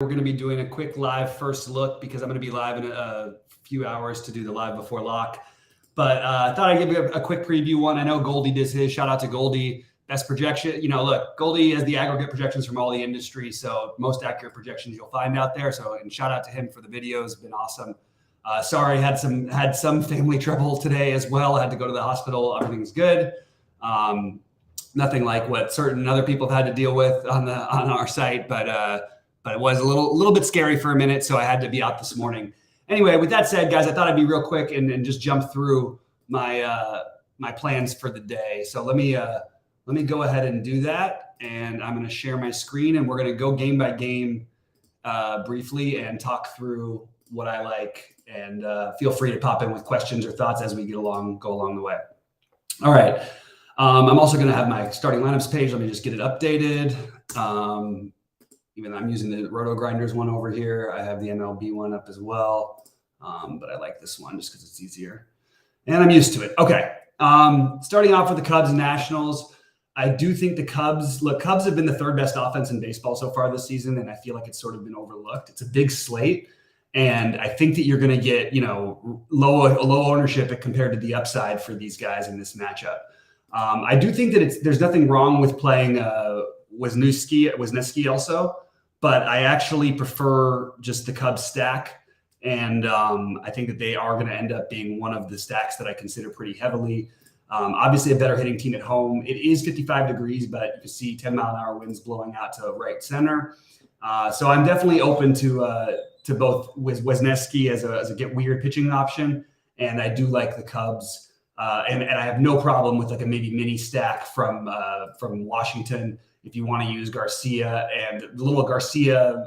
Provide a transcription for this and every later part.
We're going to be doing a quick live first look because I'm going to be live in a few hours to do the live before lock. But I thought I'd give you a quick preview one. I know Goldie did his. Shout out to Goldie. Best projection. Look, Goldie has the aggregate projections from all the industry, so most accurate projections you'll find out there. And shout out to him for the videos. Been awesome. Sorry, had some family trouble today as well. I had to go to the hospital. Everything's good. Nothing like what certain other people have had to deal with on our site, but it was a little bit scary for a minute, so I had to be out this morning. Anyway, with that said, guys, I thought I'd be real quick and just jump through my my plans for the day. So let me go ahead and do that, and I'm going to share my screen, and we're going to go game by game briefly and talk through what I like. And feel free to pop in with questions or thoughts as we go along the way. All right. I'm also going to have my starting lineups page. Let me just get it updated. Even though I'm using the Roto Grinders one over here, I have the MLB one up as well. But I like this one just because it's easier. And I'm used to it. Okay. Starting off with the Cubs and Nationals. I do think the Cubs have been the third best offense in baseball so far this season, and I feel like it's sort of been overlooked. It's a big slate, and I think that you're going to get, low ownership compared to the upside for these guys in this matchup. I do think that there's nothing wrong with playing Wisniewski also, but I actually prefer just the Cubs stack. And I think that they are going to end up being one of the stacks that I consider pretty heavily. Obviously, a better hitting team at home. It is 55 degrees, but you can see 10-mile-an-hour winds blowing out to right center. So I'm definitely open to both Wisniewski as a get weird pitching option, and I do like the Cubs. And I have no problem with like a maybe mini stack from Washington if you want to use Garcia and the little Garcia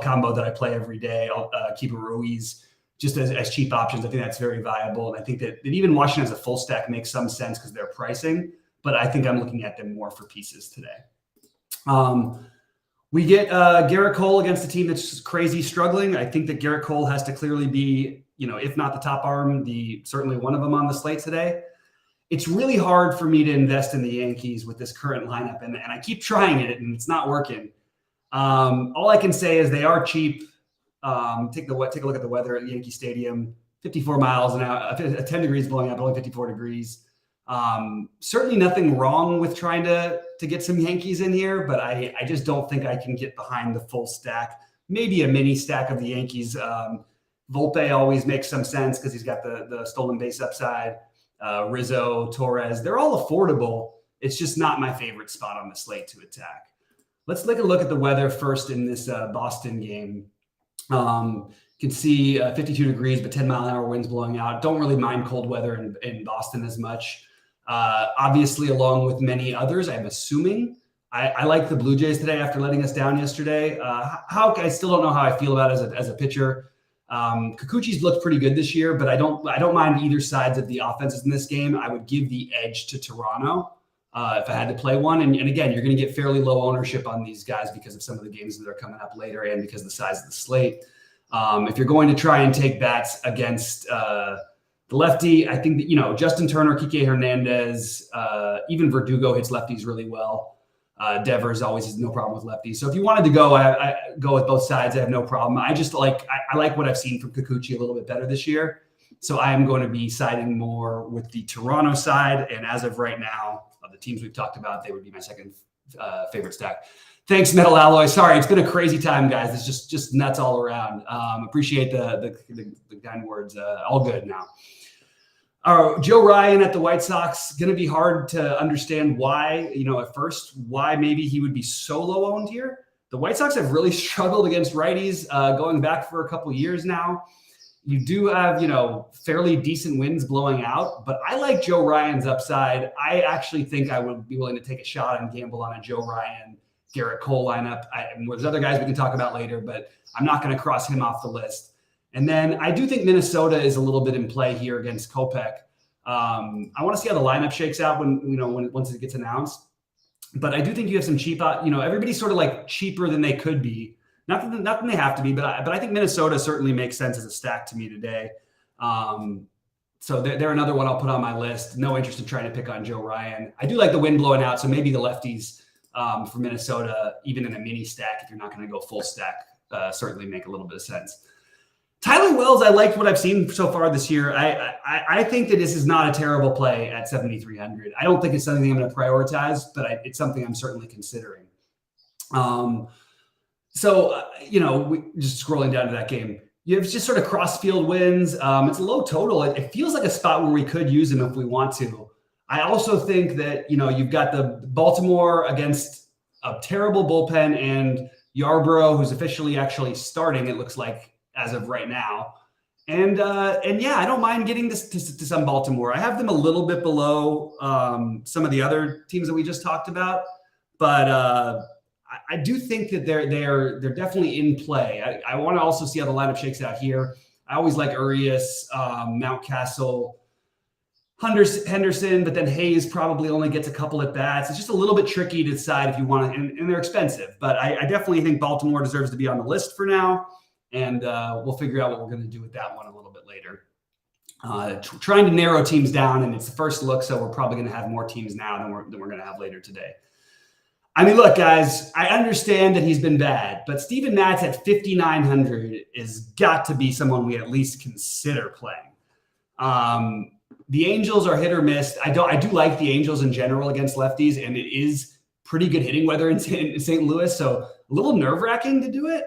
combo that I play every day. I'll keep Ruiz just as cheap options. I think that's very viable, and I think that even Washington as a full stack makes some sense because they're pricing. But I think I'm looking at them more for pieces today. We get Garrett Cole against a team that's crazy struggling. I think that Garrett Cole has to clearly be, if not the top arm, certainly one of them on the slate today. It's really hard for me to invest in the Yankees with this current lineup, and I keep trying it, and it's not working. All I can say is they are cheap. Take a look at the weather at Yankee Stadium. 54 miles an hour, 10 degrees blowing up, only 54 degrees. Certainly nothing wrong with trying to get some Yankees in here, but I just don't think I can get behind the full stack. Maybe a mini stack of the Yankees. Volpe always makes some sense because he's got the stolen base upside. Rizzo, Torres, they're all affordable. It's just not my favorite spot on the slate to attack. Let's take a look at the weather first in this Boston game. You can see 52 degrees, but 10-mile-an-hour winds blowing out. Don't really mind cold weather in Boston as much. Obviously, along with many others, I'm assuming. I like the Blue Jays today after letting us down yesterday. I still don't know how I feel about it as a pitcher. Kikuchi's looked pretty good this year, but I don't mind either sides of the offenses in this game. I would give the edge to Toronto if I had to play one. And again, you're going to get fairly low ownership on these guys because of some of the games that are coming up later and because of the size of the slate. If you're going to try and take bats against the lefty, I think that, Justin Turner, Kike Hernandez, even Verdugo hits lefties really well. Devers always has no problem with lefties. So if you wanted to go, I go with both sides. I have no problem. I just I like what I've seen from Kikuchi a little bit better this year. So I am going to be siding more with the Toronto side. And as of right now, of the teams we've talked about, they would be my second favorite stack. Thanks, Metal Alloy. Sorry, it's been a crazy time, guys. It's just nuts all around. Appreciate the kind words. All good now. Joe Ryan at the White Sox, going to be hard to understand why, at first, why maybe he would be so low owned here. The White Sox have really struggled against righties going back for a couple years now. You do have, fairly decent winds blowing out, but I like Joe Ryan's upside. I actually think I would be willing to take a shot and gamble on a Joe Ryan, Garrett Cole lineup. There's other guys we can talk about later, but I'm not going to cross him off the list. And then I do think Minnesota is a little bit in play here against Kopech. I want to see how the lineup shakes out once it gets announced. But I do think you have some cheap, everybody's sort of like cheaper than they could be. Not that they have to be, but I think Minnesota certainly makes sense as a stack to me today. So they're another one I'll put on my list. No interest in trying to pick on Joe Ryan. I do like the wind blowing out, so maybe the lefties for Minnesota, even in a mini stack, if you're not going to go full stack, certainly make a little bit of sense. Tyler Wells, I liked what I've seen so far this year. I think that this is not a terrible play at 7,300. I don't think it's something I'm going to prioritize, but it's something I'm certainly considering. Just scrolling down to that game, you have just sort of cross field wins. It's a low total. It feels like a spot where we could use him if we want to. I also think that, you've got the Baltimore against a terrible bullpen and Yarbrough, who's officially actually starting, it looks like, as of right now. And I don't mind getting this to some Baltimore. I have them a little bit below some of the other teams that we just talked about, but I do think that they're definitely in play. I want to also see how the lineup shakes out here. I always like Urias, Mountcastle, Henderson, but then Hayes probably only gets a couple at bats. It's just a little bit tricky to decide if you want to, and they're expensive. But I definitely think Baltimore deserves to be on the list for now. And we'll figure out what we're going to do with that one a little bit later. Trying to narrow teams down, and it's the first look, so we're probably going to have more teams now than we're going to have later today. I mean, look, guys, I understand that he's been bad, but Steven Matz at 5,900 is got to be someone we at least consider playing. The Angels are hit or miss. I do like the Angels in general against lefties, and it is pretty good hitting weather in St. Louis, so a little nerve-wracking to do it.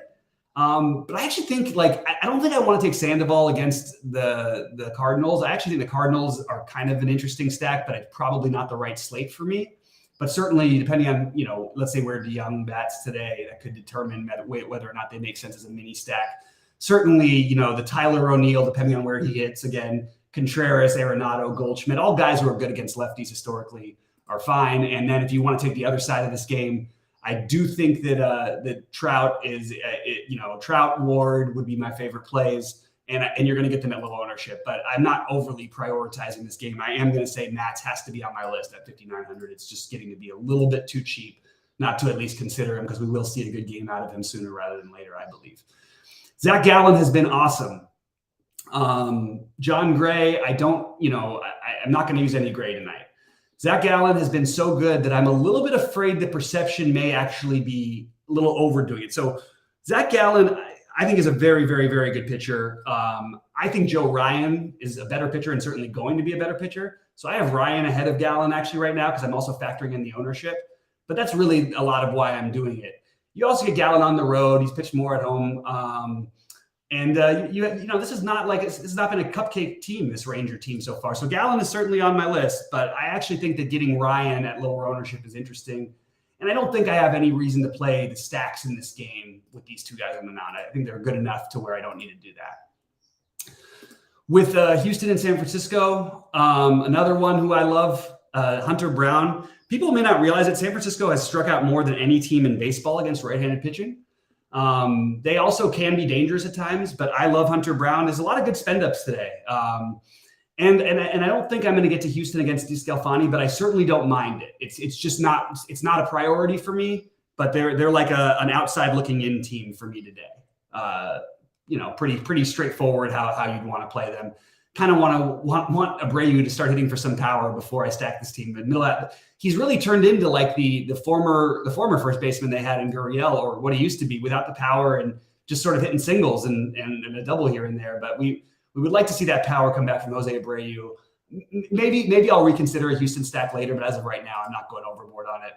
But I actually think, I don't think I want to take Sandoval against the Cardinals. I actually think the Cardinals are kind of an interesting stack, but it's probably not the right slate for me. But certainly, depending on, let's say where DeYoung bats today, that could determine whether or not they make sense as a mini stack. Certainly, the Tyler O'Neill, depending on where he hits, again, Contreras, Arenado, Goldschmidt, all guys who are good against lefties historically are fine. And then if you want to take the other side of this game, I do think that Trout is, Trout, Ward would be my favorite plays, and you're going to get them at low ownership. But I'm not overly prioritizing this game. I am going to say Matz has to be on my list at 5,900. It's just getting to be a little bit too cheap not to at least consider him, because we will see a good game out of him sooner rather than later, I believe. Zach Gallen has been awesome. John Gray, I'm not going to use any Gray tonight. Zach Gallen has been so good that I'm a little bit afraid the perception may actually be a little overdoing it. So Zach Gallen, I think, is a very, very, very good pitcher. I think Joe Ryan is a better pitcher and certainly going to be a better pitcher. So I have Ryan ahead of Gallen actually right now, because I'm also factoring in the ownership. But that's really a lot of why I'm doing it. You also get Gallen on the road. He's pitched more at home. This is not it's not been a cupcake team, this Ranger team so far. So Gallen is certainly on my list, but I actually think that getting Ryan at lower ownership is interesting. And I don't think I have any reason to play the stacks in this game with these two guys on the mound. I think they're good enough to where I don't need to do that. With Houston and San Francisco, another one who I love, Hunter Brown. People may not realize that San Francisco has struck out more than any team in baseball against right-handed pitching. They also can be dangerous at times, but I love Hunter Brown. There's a lot of good spend ups today. And I don't think I'm going to get to Houston against DeScalfani, but I certainly don't mind it. It's not a priority for me, but they're like an outside looking in team for me today. Pretty straightforward how you'd want to play them. Kind of want Abreu to start hitting for some power before I stack this team. But he's really turned into like the former first baseman they had in Gurriel, or what he used to be, without the power and just sort of hitting singles and a double here and there. But we would like to see that power come back from Jose Abreu. Maybe I'll reconsider a Houston stack later, but as of right now, I'm not going overboard on it.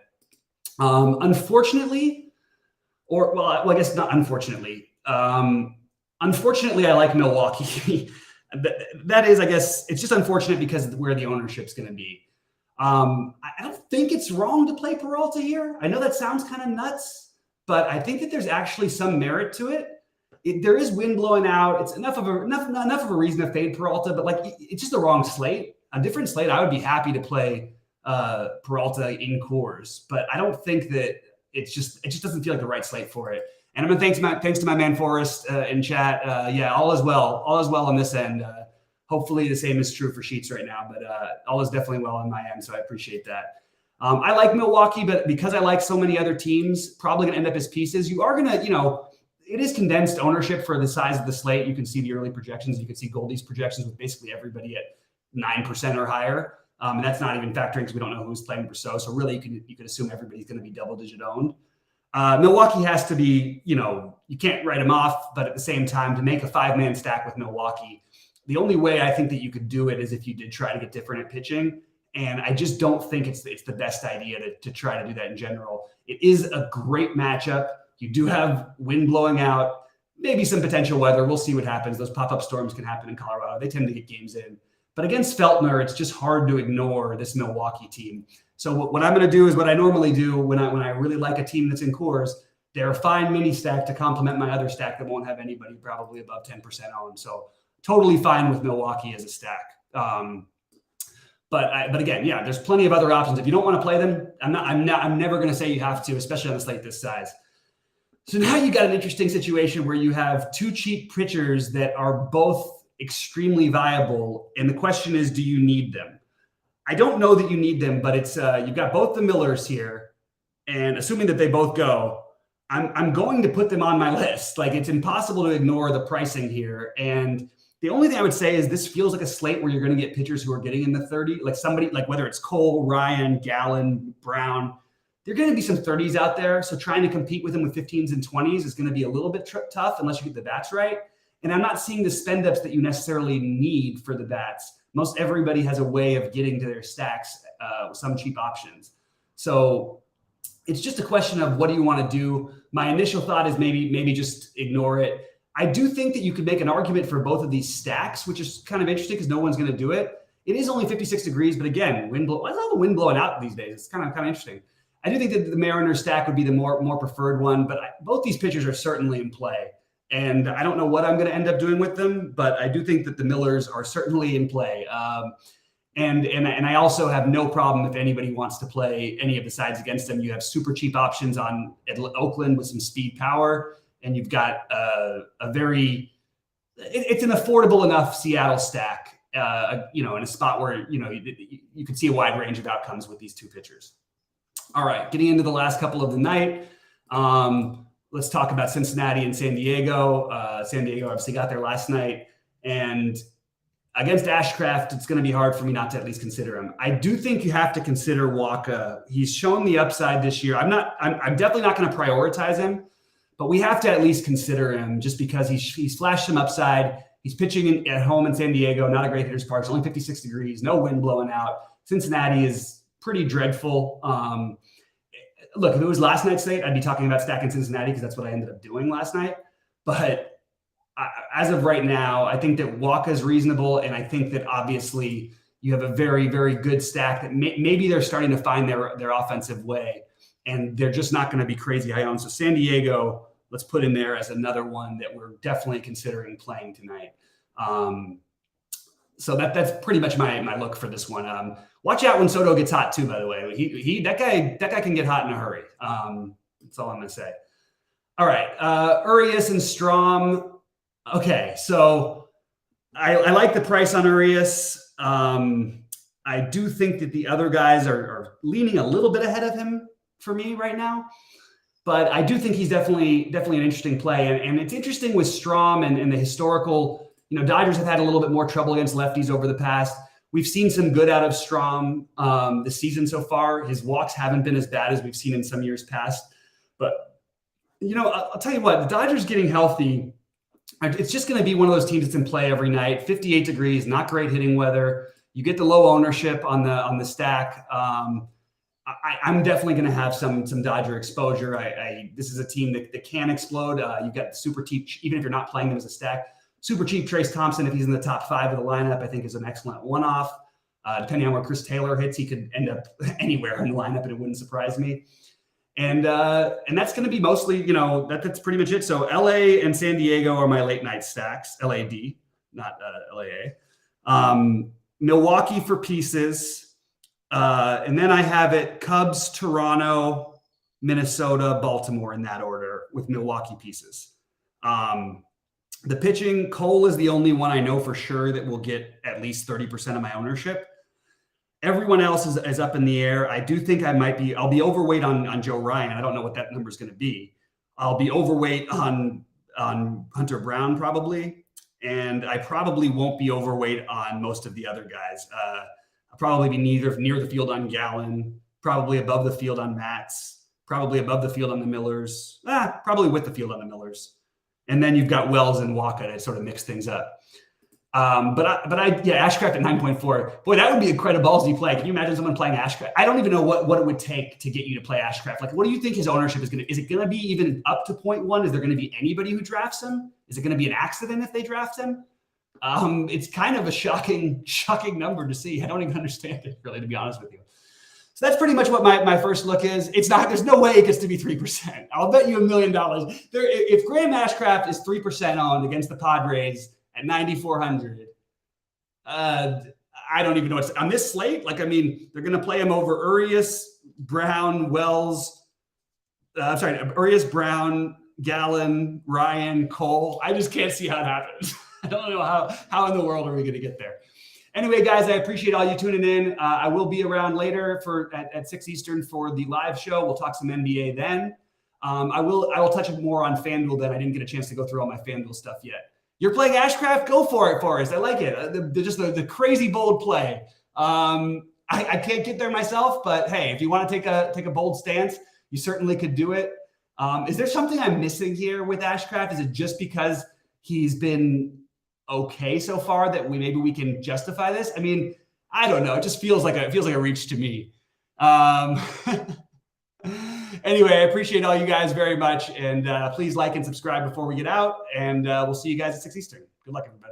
Unfortunately, I guess not unfortunately. Unfortunately, I like Milwaukee. That is, I guess, it's just unfortunate because of where the ownership's going to be. I don't think it's wrong to play Peralta here. I know that sounds kind of nuts, but I think that there's actually some merit to it. There is wind blowing out. It's enough of a reason to fade Peralta, but it's just the wrong slate. A different slate, I would be happy to play Peralta in Coors, but I don't think that it just doesn't feel like the right slate for it. And I'm going to thanks to my man Forrest in chat. All is well on this end. Hopefully the same is true for Sheets right now, but all is definitely well on my end, so I appreciate that. I like Milwaukee, but because I like so many other teams, probably going to end up as pieces. You are going to, it is condensed ownership for the size of the slate. You can see the early projections. You can see Goldie's projections with basically everybody at 9% or higher. And that's not even factoring because we don't know who's playing Brousseau. So really, you could assume everybody's going to be double-digit owned. Milwaukee has to be, you can't write them off, but at the same time, to make a 5-man stack with Milwaukee, the only way I think that you could do it is if you did try to get different at pitching. And I just don't think it's the best idea to try to do that in general. It is a great matchup. You do have wind blowing out, maybe some potential weather. We'll see what happens. Those pop-up storms can happen in Colorado. They tend to get games in. But against Feltner, it's just hard to ignore this Milwaukee team. So what I'm going to do is what I normally do when I really like a team that's in Coors. They're a fine mini stack to complement my other stack that won't have anybody probably above 10% owned. So totally fine with Milwaukee as a stack. But again, yeah, there's plenty of other options. If you don't want to play them, I'm never going to say you have to, especially on a slate this size. So now you got an interesting situation where you have two cheap pitchers that are both extremely viable, and the question is, do you need them? I don't know that you need them, but it's you've got both the Millers here, and assuming that they both go, I'm going to put them on my list. Like, it's impossible to ignore the pricing here, and the only thing I would say is this feels like a slate where you're going to get pitchers who are getting in the 30, like somebody like whether it's Cole, Ryan, Gallen, Brown, there are going to be some 30s out there. So trying to compete with them with 15s and 20s is going to be a little bit tough unless you get the bats right. And I'm not seeing the spend ups that you necessarily need for the bats. Most everybody has a way of getting to their stacks with some cheap options. So it's just a question of what do you want to do? My initial thought is maybe just ignore it. I do think that you could make an argument for both of these stacks, which is kind of interesting because no one's going to do it. It is only 56 degrees, but again, why is all the wind blowing out these days? It's kind of interesting. I do think that the Mariner stack would be the more preferred one, but both these pitchers are certainly in play. And I don't know what I'm going to end up doing with them, but I do think that the Millers are certainly in play. And I also have no problem if anybody wants to play any of the sides against them. You have super cheap options on Oakland with some speed power. And you've got it's an affordable enough Seattle stack, in a spot where, you can see a wide range of outcomes with these two pitchers. All right, getting into the last couple of the night. Let's talk about Cincinnati and San Diego. San Diego obviously got there last night. And against Ashcraft, it's going to be hard for me not to at least consider him. I do think you have to consider Waka. He's shown the upside this year. I'm definitely not going to prioritize him. But we have to at least consider him just because he's flashed some upside. He's pitching at home in San Diego, not a great hitter's park. It's only 56 degrees, no wind blowing out. Cincinnati is pretty dreadful. Look, if it was last night's slate, I'd be talking about stacking Cincinnati because that's what I ended up doing last night. But as of right now, I think that Waka is reasonable, and I think that obviously you have a very, very good stack that maybe they're starting to find their offensive way. And they're just not going to be crazy high owned. So San Diego, let's put in there as another one that we're definitely considering playing tonight. So that's pretty much my look for this one. Watch out when Soto gets hot too, by the way. That guy can get hot in a hurry. That's all I'm going to say. All right. Urias and Strom. Okay. So I like the price on Urias. I do think that the other guys are leaning a little bit ahead of him for me right now, but I do think he's definitely an interesting play. And it's interesting with Strom and the historical, Dodgers have had a little bit more trouble against lefties over the past. We've seen some good out of Strom this season so far. His walks haven't been as bad as we've seen in some years past, but I'll tell you what, the Dodgers getting healthy, it's just going to be one of those teams that's in play every night. 58 degrees, not great hitting weather. You get the low ownership on the stack. I'm definitely going to have some Dodger exposure. This is a team that can explode. You've got the super cheap, even if you're not playing them as a stack, super cheap Trace Thompson, if he's in the top 5 of the lineup, I think is an excellent one-off. Depending on where Chris Taylor hits, he could end up anywhere in the lineup, and it wouldn't surprise me. And that's going to be mostly, that's pretty much it. So LA and San Diego are my late night stacks, LAD, not LAA. Milwaukee for pieces. And then I have it Cubs, Toronto, Minnesota, Baltimore in that order with Milwaukee pieces. The pitching, Cole is the only one I know for sure that will get at least 30% of my ownership. Everyone else is up in the air. I do think I'll be overweight on Joe Ryan. I don't know what that number is going to be. I'll be overweight on Hunter Brown probably. And I probably won't be overweight on most of the other guys. I'll probably be near the field on Gallen, probably above the field on Matz, probably above the field on the Millers, probably with the field on the Millers. And then you've got Wells and Waka to sort of mix things up. Ashcraft at 9.4. Boy, that would be a quite a ballsy play. Can you imagine someone playing Ashcraft? I don't even know what it would take to get you to play Ashcraft. Like, what do you think his ownership is going to? Is it going to be even up to 0.1? Is there going to be anybody who drafts him? Is it going to be an accident if they draft him? It's kind of a shocking number to see. I don't even understand it, really, to be honest with you. So that's pretty much what my first look is. It's not. There's no way it gets to be 3%. I'll bet you $1 million. If Graham Ashcraft is 3% owned against the Padres at 9,400, I don't even know what's on this slate. Like, I mean, they're going to play him over Urias, Brown, Wells. Urias, Brown, Gallen, Ryan, Cole. I just can't see how it happens. I don't know how in the world are we going to get there. Anyway, guys, I appreciate all you tuning in. I will be around later at 6 Eastern for the live show. We'll talk some NBA then. I will touch more on FanDuel then. I didn't get a chance to go through all my FanDuel stuff yet. You're playing Ashcraft? Go for it, Forrest. I like it. The crazy bold play. I can't get there myself, but hey, if you want to take a bold stance, you certainly could do it. Is there something I'm missing here with Ashcraft? Is it just because he's been okay so far that maybe we can justify this? I mean, I don't know. It just feels like a reach to me. Anyway, I appreciate all you guys very much. And please like and subscribe before we get out. And we'll see you guys at 6 Eastern. Good luck, everybody.